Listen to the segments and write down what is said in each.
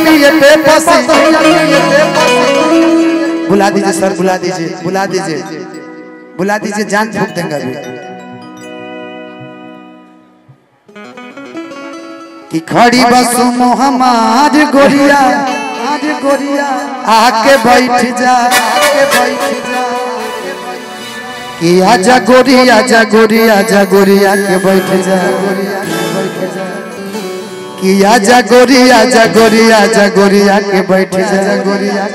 पिए बेबसी बुला दीजिए सर बुला दीजिए बुला दीजिए बुला दीजिए जान फूक देंगे अभी कि खड़ी बसु मोहम्मद गोरिया आज गोरिया आके बैठ जा कि आजा गोरिया आजा गोरिया आजा गोरिया के बैठ जा कि आजा गोरिया आजा गोरिया आजा गोरिया के बैठ जा गोरिया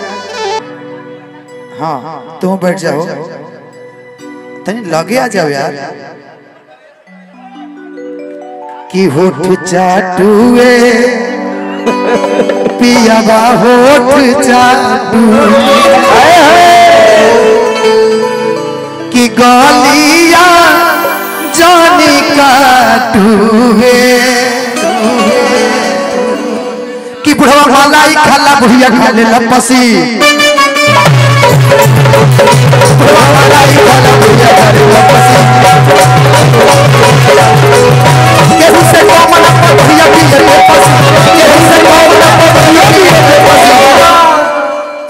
हाँ तुम बैठ जाओ तनी लगे आ जाओ यार कि होठ चाटुए पियावा होठ चाटुए कि गलिया जानी काटुए कि बुढ़वा मलाई खाला बुढ़िया खा ले लपसी बुढ़वा मलाई खाला बुढ़िया खा ले लपसी केहू से कौन अपना बुढ़िया की ले लपसी केहू से कौन अपना बुढ़िया की ले लपसी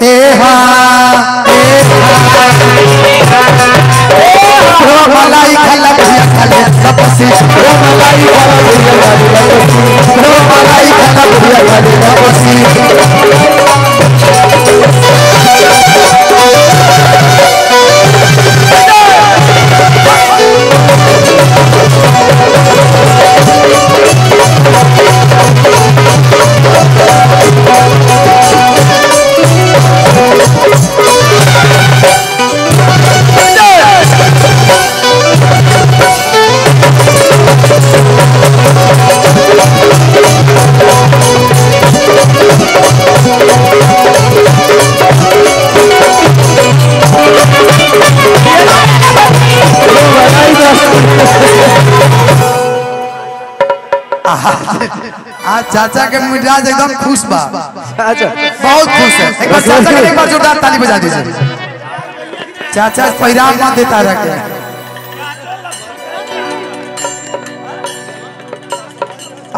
ए हाँ बुढ़वा मलाई खाला बुढ़िया खा ले लपसी बुढ़वा मलाई खाला बुढ़िया खा ले लपसी बुढ़वा मलाई खाला बुढ़िया खा ले लपसी आज चाचा के मिजाज एकदम खुश बा बहुत खुश है एक बार चाचा के एक बार जोरदार ताली बजा दीजिए चाचा पैराम मत देता रखे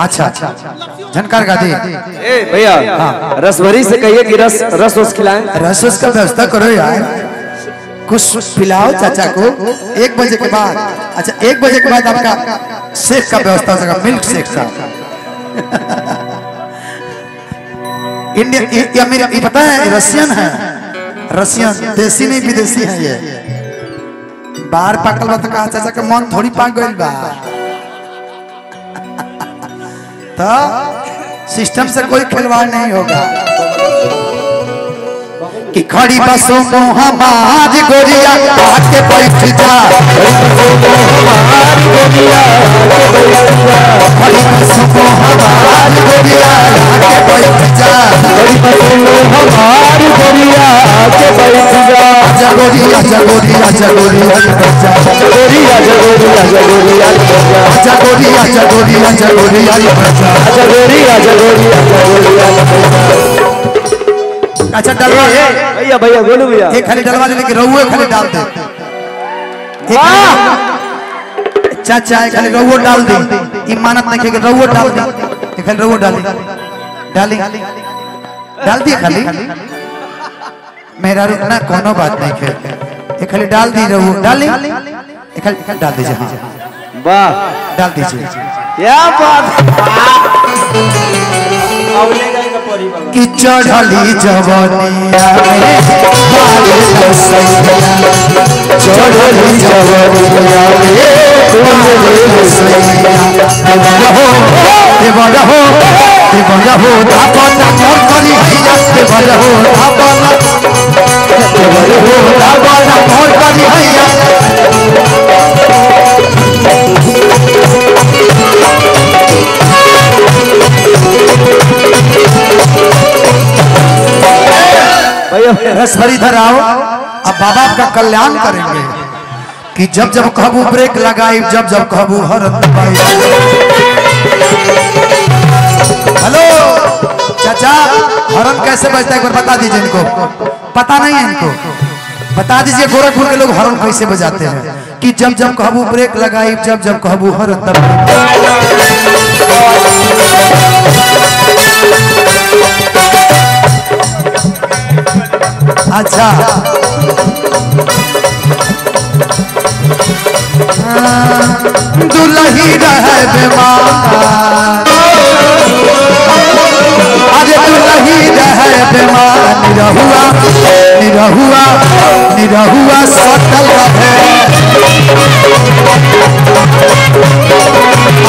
अच्छा झनकार गा दी भैया रसभरी से कहिए कि रस खिलाएं रस का व्यवस्था करो यार कुछ पिलाओ चाचा को 1 बजे के बाद अच्छा 1 बजे के बाद आपका शेक का व्यवस्था हो सकेगा मिल्क शेक का इंडियन मेरा ये पता है रशियन है रशियन देसी नहीं विदेशी है ये बाहर पाकल बा तो चाचा के मन थोड़ी पाक गइल बा तो सिस्टम से कोई खिलवाड़ नहीं होगा कि खड़ी बसों मोहम्मद गोरिया आके बैठ जा खड़ी बसों मोहम्मद गोरिया आके बैठ जा खड़ी बसों मोहम्मद गोरिया आके बैठ जा आजा गोरिया आजा गोरिया आजा गोरिया आजा गोरिया आजा गोरिया आजा गोरिया आजा गोरिया आजा गोरिया आजा गोरिया आजा गोरिया आजा गोरिया आजा गोरिया अच्छा डलवा भैया भैया बोलो भैया एक खाली डलवा दे लेकिन रहुए खाली डाल दे चाचा एक खाली रहुए डाल दे इमानत नहीं कि रहुए डाल दे एक खाली रहुए डाल डाली डाल दिए खाली मेरा रुकना कोनो बात नहीं है एक खाली डाल दी रहुए डाली एक खाली डाल दीजिए हाँ वाह डाल दीजिए क्या बात कि चढ़ली जवनिया में बाले लसैया चढ़ली जवनिया में बाले लसैया देवरा हो धापना मोर करी हैया देवरा हो धापना मोर करी हैया रसभरी धर आओ अब बाबा का कल्याण करेंगे कि जब जब कहबू ब्रेक लगाई जब जब कहबू हरन दबाई हेलो चाचा हरन कैसे बजता है एक बार बता दीजिए इनको पता नहीं है इनको बता दीजिए गोरखपुर के लोग हरन कैसे बजाते हैं कि जब जब कहबू ब्रेक लगाई जब जब कहबू हरन दबाई अच्छा दुल्ही रहे बीमार अरे दुल्ही रहे बीमार निरहुआ सटल रहे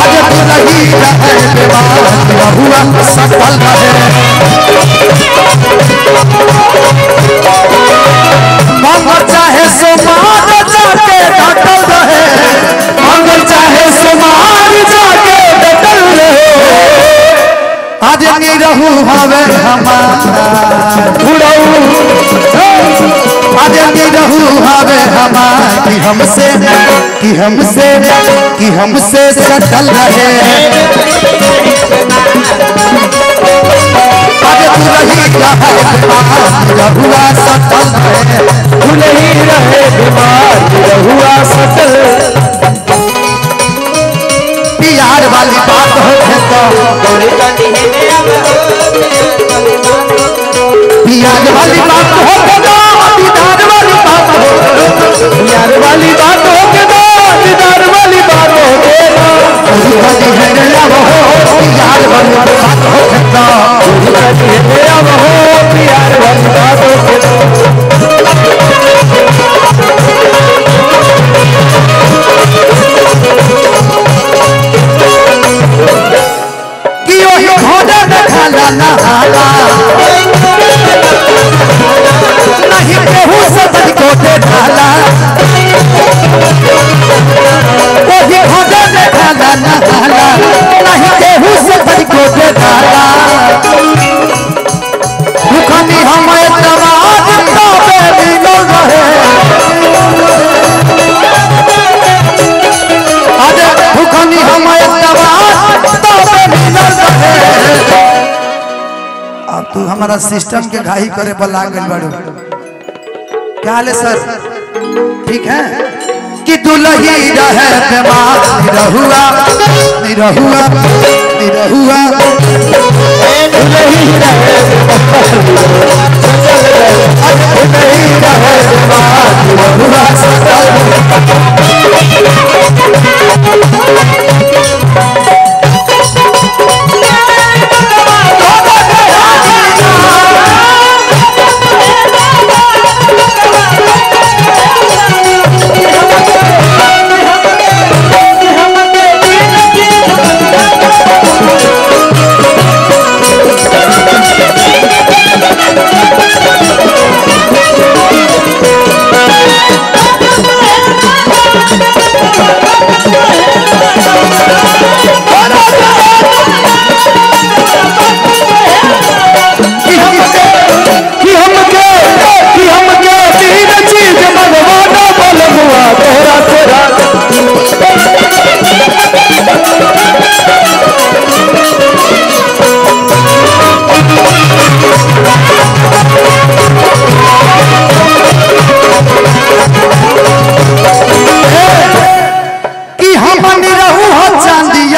अरे दुल्ही रहे बीमार निरहुआ सटल रहे मंगल चाहे सोमार जाके डटल रहे मंगल चाहे सोमार जाके डटल रहे आज निरहु हवे हमार आज निरहु हवे हमार कि हमसे सटल रहे आज दुल्ही रहे निरहुआ सटल रहे दुल्ही रहे बीमार निरहुआ सटल प्यार वाली बात हो तो प्यार वाली बात हो दीदार वाली बात हो प्यार वाली बात हो के दो दीदार वाली बात हो के दो प्यार वाली बात हो प्यार वाली बात हो के दो नहीं केहू सदन कोटे ढाला वही घोड़े में ढाला नहाला नहीं केहू सदन कोटे ढाला भूखनी हमें तवाज तबे मिलल रहे अरे भूखनी हमें तवाज तबे मिलल रहे अब तू हमारा सिस्टम के घाई करे पर लाग गइल बाड़ू क्या हाल है सर ठीक है कि दुल्ही रहे बीमार निरहुआ दुल्ही रहे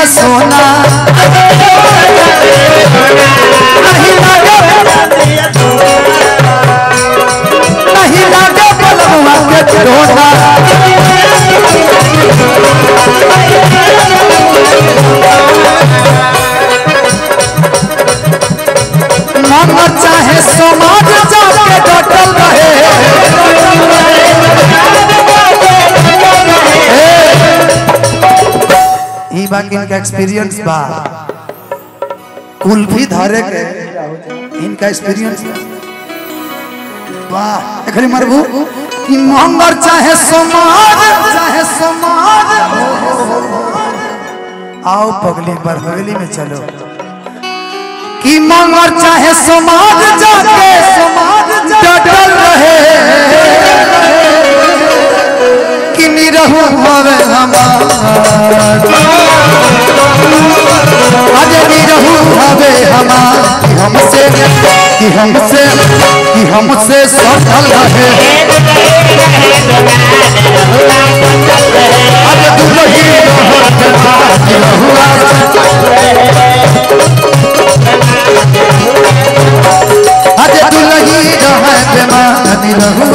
सोना नहीं लागे बलवा के डोना मन चाहे समाज जाके डटल रहे ई बाकी इनका एक्सपीरियंस बा कुल्फी धरे के इनका एक्सपीरियंस वाह एखरी मरबू कि मंगर चाहे समाज आओ पगली पर हवेली में चलो कि मंगर चाहे समाज जाके डटल रहे कि निरहु हवे हमार आज निरहु हवे हमार कि हमसे सटल रहे आज दुल्ही आज दुल्ही रहे बीमार रहू